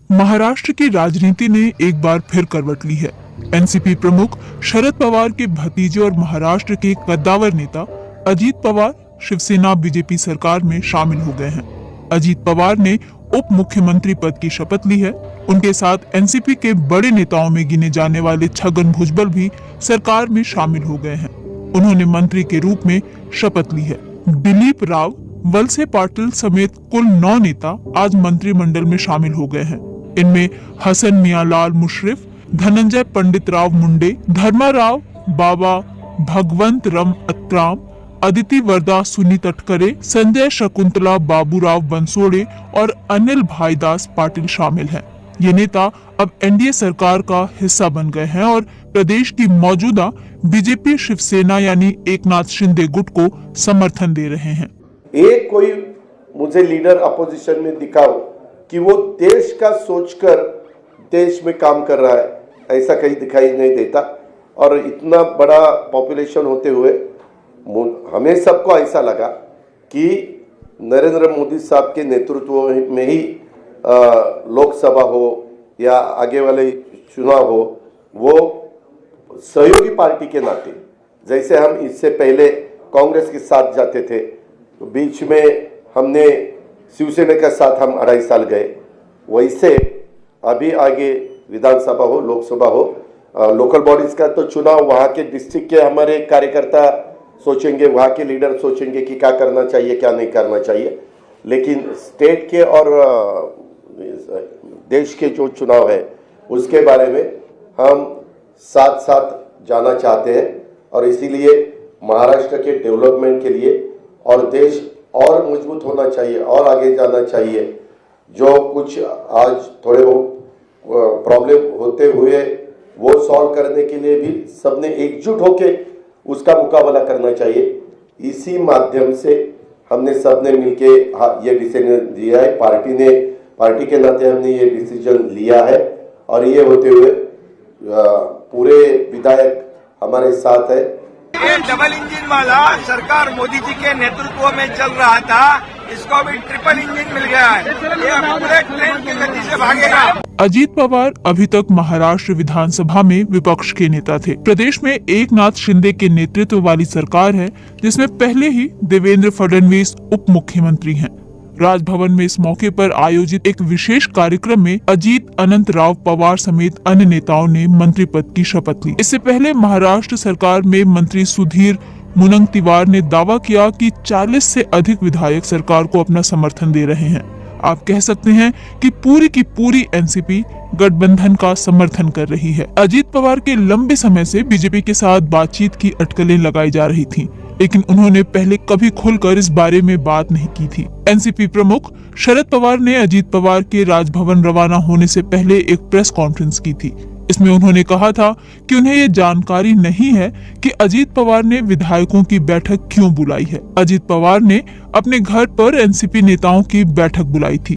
महाराष्ट्र की राजनीति ने एक बार फिर करवट ली है। एनसीपी प्रमुख शरद पवार के भतीजे और महाराष्ट्र के कद्दावर नेता अजीत पवार शिवसेना बीजेपी सरकार में शामिल हो गए हैं। अजीत पवार ने उप मुख्यमंत्री पद की शपथ ली है। उनके साथ एनसीपी के बड़े नेताओं में गिने जाने वाले छगन भुजबल भी सरकार में शामिल हो गए हैं। उन्होंने मंत्री के रूप में शपथ ली है। दिलीप राव, वलसे पाटिल समेत कुल 9 नेता आज मंत्रिमंडल में शामिल हो गए हैं। इनमें हसन मियालाल मुशर्रफ, धनंजय पंडित राव मुंडे, धर्मा राव बाबा, भगवंत रम अत्राम, अदिति वर्दा सुनी तटकरे, संजय शकुंतला बाबूराव बंसोड़े और अनिल भाईदास पाटिल शामिल हैं। ये नेता अब एनडीए सरकार का हिस्सा बन गए हैं और प्रदेश की मौजूदा बीजेपी शिवसेना यानी एकनाथ शिंदे गुट को समर्थन दे रहे हैं। एक कोई मुझे लीडर अपोजिशन में दिखाओ कि वो देश का सोचकर देश में काम कर रहा है, ऐसा कहीं दिखाई नहीं देता। और इतना बड़ा पॉपुलेशन होते हुए हमें सबको ऐसा लगा कि नरेंद्र मोदी साहब के नेतृत्व में ही लोकसभा हो या आगे वाले चुनाव हो, वो सहयोगी पार्टी के नाते, जैसे हम इससे पहले कांग्रेस के साथ जाते थे, तो बीच में हमने शिवसेना के साथ हम 2.5 साल गए, वैसे अभी आगे विधानसभा हो, लोकसभा हो, लोकल बॉडीज का तो चुनाव वहाँ के डिस्ट्रिक्ट के हमारे कार्यकर्ता सोचेंगे, वहाँ के लीडर सोचेंगे कि क्या करना चाहिए क्या नहीं करना चाहिए। लेकिन स्टेट के और देश के जो चुनाव है उसके बारे में हम साथ साथ जाना चाहते हैं और इसीलिए महाराष्ट्र के डेवलपमेंट के लिए और देश और मजबूत होना चाहिए और आगे जाना चाहिए। जो कुछ आज थोड़े बहुत प्रॉब्लम होते हुए वो सॉल्व करने के लिए भी सबने एकजुट होके उसका मुकाबला करना चाहिए। इसी माध्यम से हमने सबने मिलके ये डिसीजन लिया है। पार्टी के नाते हमने ये डिसीजन लिया है और ये होते हुए पूरे विधायक हमारे साथ है। ये डबल इंजन वाला सरकार मोदी जी के नेतृत्व में चल रहा था, इसको भी ट्रिपल इंजन मिल गया है। ये पूरे ट्रेन की गति से भागेगा। अजीत पवार अभी तक महाराष्ट्र विधानसभा में विपक्ष के नेता थे। प्रदेश में एकनाथ शिंदे के नेतृत्व वाली सरकार है, जिसमें पहले ही देवेंद्र फडणवीस उप मुख्यमंत्री हैं। राजभवन में इस मौके पर आयोजित एक विशेष कार्यक्रम में अजीत अनंत राव पवार समेत अन्य नेताओं ने मंत्री पद की शपथ ली। इससे पहले महाराष्ट्र सरकार में मंत्री सुधीर मुनगंटीवार ने दावा किया कि 40 से अधिक विधायक सरकार को अपना समर्थन दे रहे हैं। आप कह सकते हैं कि पूरी की पूरी एनसीपी गठबंधन का समर्थन कर रही है। अजीत पवार के लंबे समय से बीजेपी के साथ बातचीत की अटकलें लगाई जा रही थीं, लेकिन उन्होंने पहले कभी खुलकर इस बारे में बात नहीं की थी। एनसीपी प्रमुख शरद पवार ने अजीत पवार के राजभवन रवाना होने से पहले एक प्रेस कॉन्फ्रेंस की थी। इसमें उन्होंने कहा था कि उन्हें ये जानकारी नहीं है कि अजीत पवार ने विधायकों की बैठक क्यों बुलाई है। अजीत पवार ने अपने घर पर एनसीपी नेताओं की बैठक बुलाई थी।